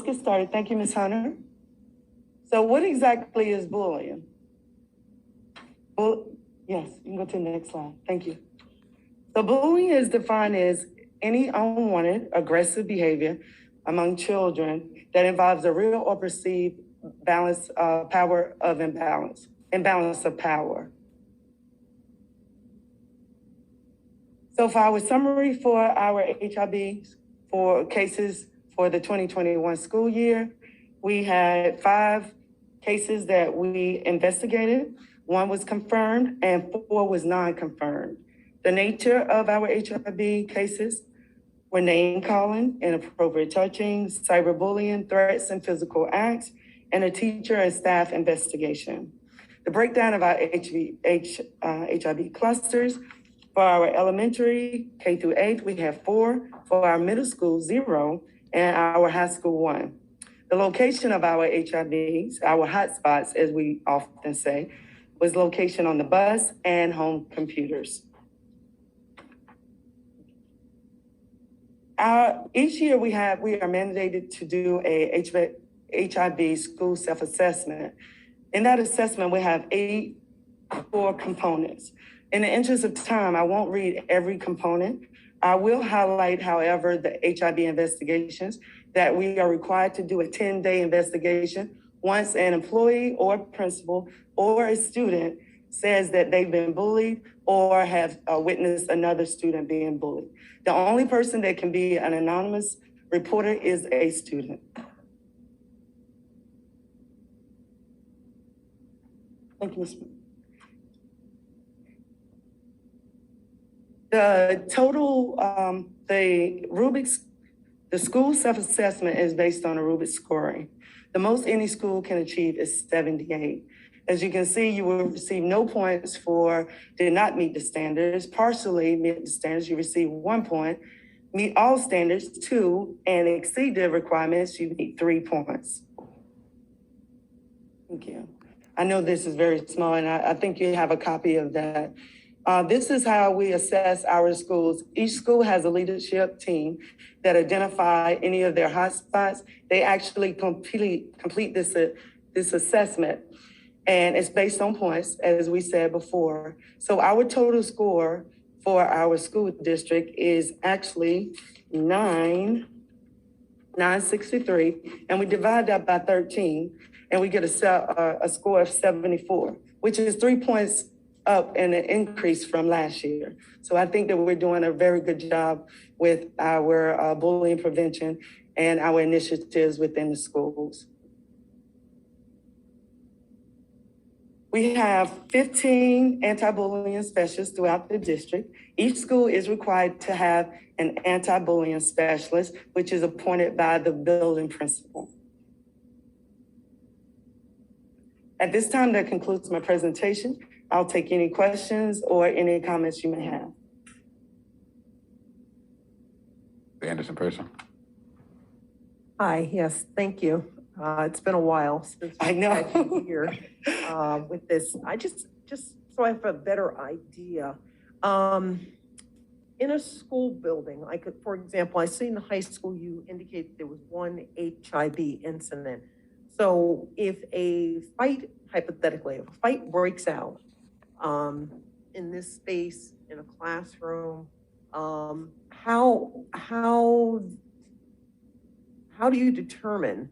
get started. Thank you, Ms. Hunter. So what exactly is bullying? Well, yes, you can go to the next slide. Thank you. So bullying is defined as any unwanted aggressive behavior among children that involves a real or perceived imbalance of power. So for our summary for our HIBs for cases for the 2021 school year, we had 5 cases that we investigated. 1 was confirmed and 4 was non-confirmed. The nature of our HIB cases were name calling, inappropriate touching, cyberbullying, threats and physical acts, and a teacher and staff investigation. The breakdown of our HIB clusters: for our elementary, K through 8, we have 4. For our middle school, 0, and our high school, 1. The location of our HIBs, our hotspots, as we often say, was location on the bus and home computers. Each year we are mandated to do a HIB school self-assessment. In that assessment, we have 8 core components. In the interest of time, I won't read every component. I will highlight, however, the HIB investigations that we are required to do a 10-day investigation once an employee or principal or a student says that they've been bullied or have witnessed another student being bullied. The only person that can be an anonymous reporter is a student. Thank you, Ms. The total, the school self-assessment is based on a Rubric scoring. The most any school can achieve is 78. As you can see, you will receive no points for did not meet the standards, partially meet the standards, you receive 1 point, meet all standards, 2, and exceed the requirements, you meet 3 points. Thank you. I know this is very small, and I think you have a copy of that. This is how we assess our schools. Each school has a leadership team that identify any of their hotspots. They actually complete this assessment, and it's based on points, as we said before. So our total score for our school district is actually 963, and we divide that by 13, and we get a score of 74, which is 3 points up and an increase from last year. So I think that we're doing a very good job with our bullying prevention and our initiatives within the schools. We have 15 anti-bullying specialists throughout the district. Each school is required to have an anti-bullying specialist, which is appointed by the building principal. At this time, that concludes my presentation. I'll take any questions or any comments you may have. The Anderson person. Hi, yes, thank you. It's been a while since I know. I've been here with this. I just so I have a better idea. In a school building, like for example, I see in the high school you indicated there was 1 HIB incident. So if a fight, hypothetically, if a fight breaks out in this space in a classroom, how do you determine?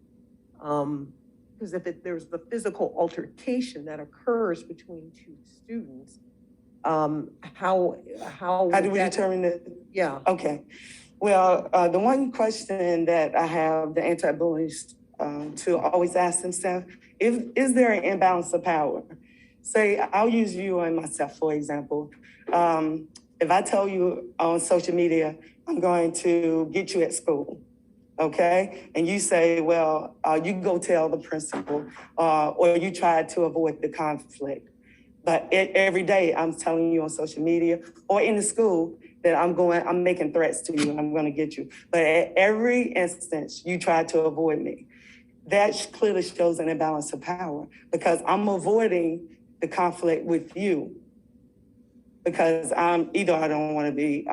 Because if there's the physical altercation that occurs between 2 students, how do we determine that? Yeah. Okay. Well, the one question that I have the anti-bullies to always ask themselves, is there an imbalance of power? Say, I'll use you and myself, for example. If I tell you on social media, I'm going to get you at school, okay? And you say, well, you go tell the principal, or you try to avoid the conflict. But every day I'm telling you on social media or in the school that I'm making threats to you and I'm gonna get you. But at every instance, you try to avoid me. That clearly shows an imbalance of power because I'm avoiding the conflict with you because either I don't wanna be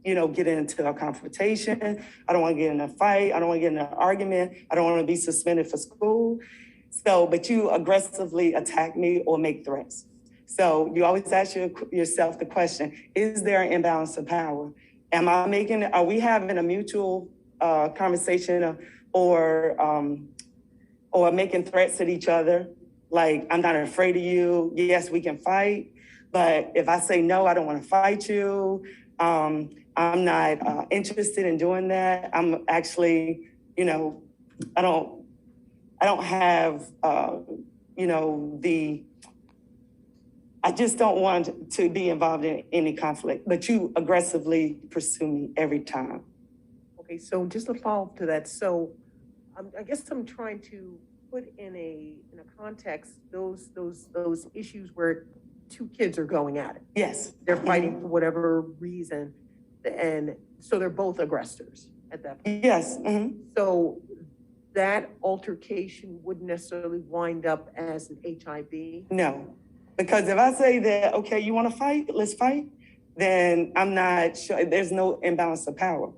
get into a confrontation. I don't want to get in a fight. I don't want to get in an argument. I don't want to be suspended for school. So, but you aggressively attack me or make threats. So you always ask yourself the question, is there an imbalance of power? Are we having a mutual conversation or making threats at each other? Like, I'm not afraid of you. Yes, we can fight. But if I say no, I don't want to fight you. I'm not interested in doing that. I'm actually, I don't have, I just don't want to be involved in any conflict, but you aggressively pursue me every time. Okay, so just a follow-up to that. So I guess I'm trying to put in a context those issues where two kids are going at it. Yes. They're fighting for whatever reason, and so they're both aggressors at that point. Yes. Mm-hmm. So that altercation wouldn't necessarily wind up as an HIB? No, because if I say that, okay, you want to fight, let's fight, then I'm not sure, there's no imbalance of power.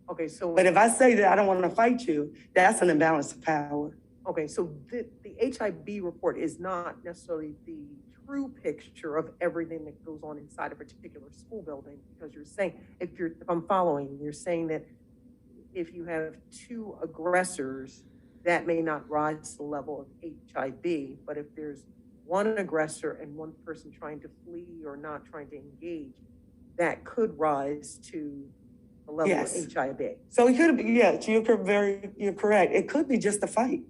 Okay, so. But if I say that I don't want to fight you, that's an imbalance of power. Okay, so the HIB report is not necessarily the true picture of everything that goes on inside a particular school building, because you're saying, if I'm following, you're saying that if you have two aggressors, that may not rise to the level of HIB, but if there's one aggressor and one person trying to flee or not trying to engage, that could rise to the level of HIB. So it could be, yes, you're correct. It could be just a fight.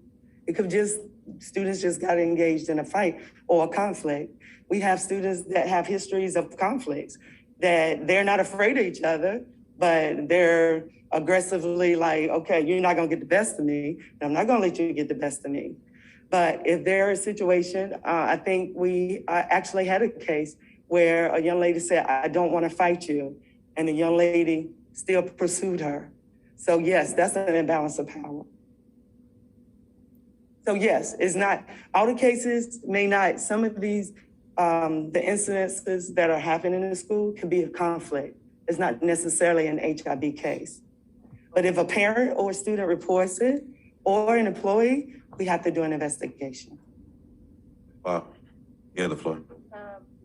It could just, students just got engaged in a fight or a conflict. We have students that have histories of conflicts, that they're not afraid of each other, but they're aggressively like, okay, you're not gonna get the best of me, and I'm not gonna let you get the best of me. But if there is a situation, I think we actually had a case where a young lady said, I don't wanna fight you, and the young lady still pursued her. So yes, that's an imbalance of power. So yes, it's not, all the cases may not, some of these, the incidences that are happening in the school could be a conflict. It's not necessarily an HIB case. But if a parent or a student reports it, or an employee, we have to do an investigation. Wow. Yeah, the floor.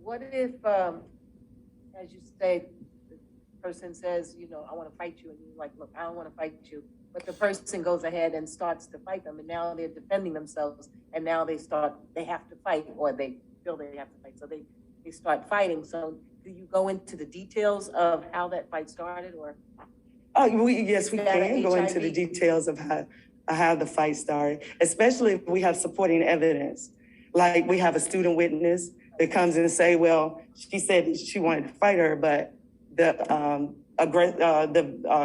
What if, as you say, the person says, I want to fight you, and you're like, look, I don't want to fight you. But the person goes ahead and starts to fight them, and now they're defending themselves, and now they have to fight, or they feel they have to fight, so they start fighting. So do you go into the details of how that fight started, or? Oh, yes, we can go into the details of how the fight started, especially if we have supporting evidence. Like we have a student witness that comes in and say, well, she said she wanted to fight her, but the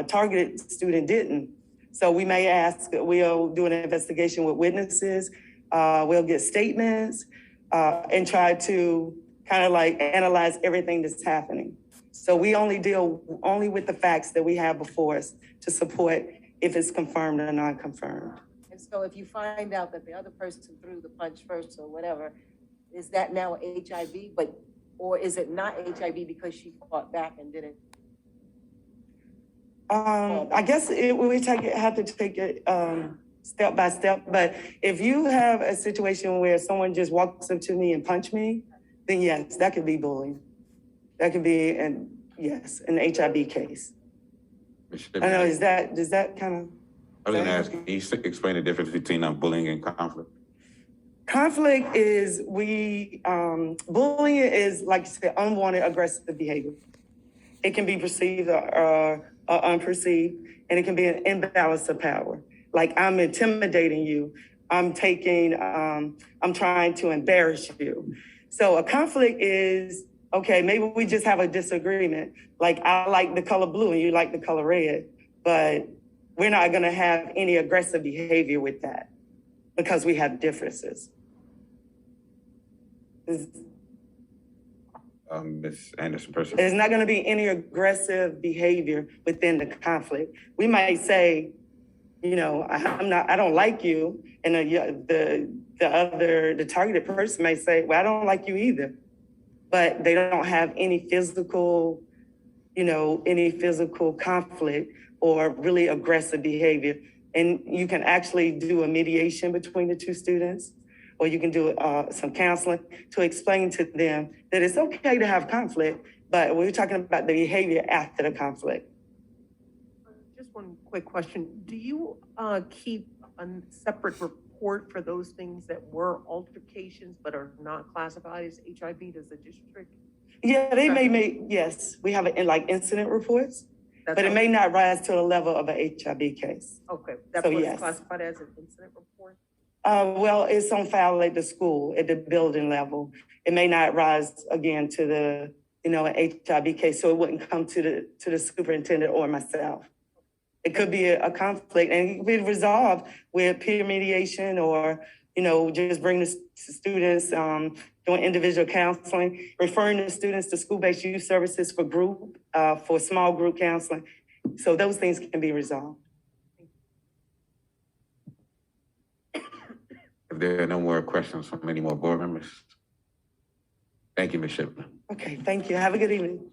targeted student didn't. So we may ask, we'll do an investigation with witnesses, we'll get statements, and try to kind of like analyze everything that's happening. So we only deal with the facts that we have before us to support if it's confirmed or non-confirmed. And so if you find out that the other person threw the punch first or whatever, is that now a HIB, or is it not HIB because she fought back and didn't? I guess we have to take it step by step. But if you have a situation where someone just walks up to me and punch me, then yes, that could be bullying. That could be an HIB case. I know. Does that kind of? I was going to ask, can you explain the difference between bullying and conflict? Conflict is bullying is, like you said, unwanted aggressive behavior. It can be perceived or unperceived, and it can be an imbalance of power. Like I'm intimidating you, I'm trying to embarrass you. So a conflict is, okay, maybe we just have a disagreement. Like I like the color blue and you like the color red, but we're not gonna have any aggressive behavior with that because we have differences. Ms. Anderson-Person. There's not gonna be any aggressive behavior within the conflict. We might say, I don't like you, and the targeted person may say, well, I don't like you either. But they don't have any physical, any physical conflict or really aggressive behavior. And you can actually do a mediation between the two students, or you can do some counseling to explain to them that it's okay to have conflict, but we're talking about the behavior after the conflict. Just one quick question. Do you keep a separate report for those things that were altercations but are not classified as HIB? Does the district? Yeah, they may make, yes, we have it in like incident reports, That's but it all- may not rise to the level of an HIB case. Okay, that's So, what's yes. classified as an incident report? Well, it's on file at the school, at the building level. It may not rise again to the, an HIB case, so it wouldn't come to the superintendent or myself. It could be a conflict, and it could be resolved with peer mediation or, just bring the students, doing individual counseling, referring the students to school-based youth services for small group counseling. So those things can be resolved. If there are no more questions from any more board members. Thank you, Ms. Shipman. Okay, thank you. Have a good evening.